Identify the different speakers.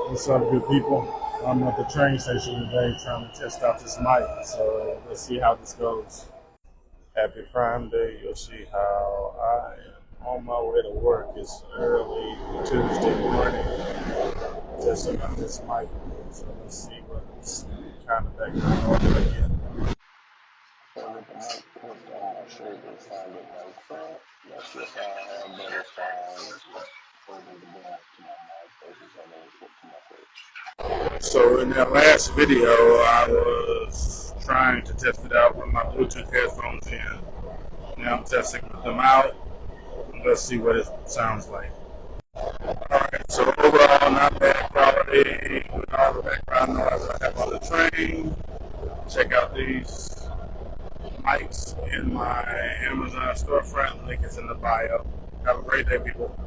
Speaker 1: What's up, good people? I'm at the train station today trying to test out this mic, so let's see how this goes. Happy Prime Day. You'll see how I am on my way to work. It's early Tuesday morning. Testing out this mic, so let's see what kind of background I get.
Speaker 2: So with the mic hooked on, I should have sounded like that. That's just how I have better sound over the back to my mic versus having it hooked to my face.
Speaker 1: So in that last video, I was trying to test it out with my Bluetooth headphones in. Now I'm testing them out. Let's see what it sounds like. Alright, so overall not bad quality with all the background noise I have on the train. Check out these mics in my Amazon storefront. Link is in the bio. Have a great day, people.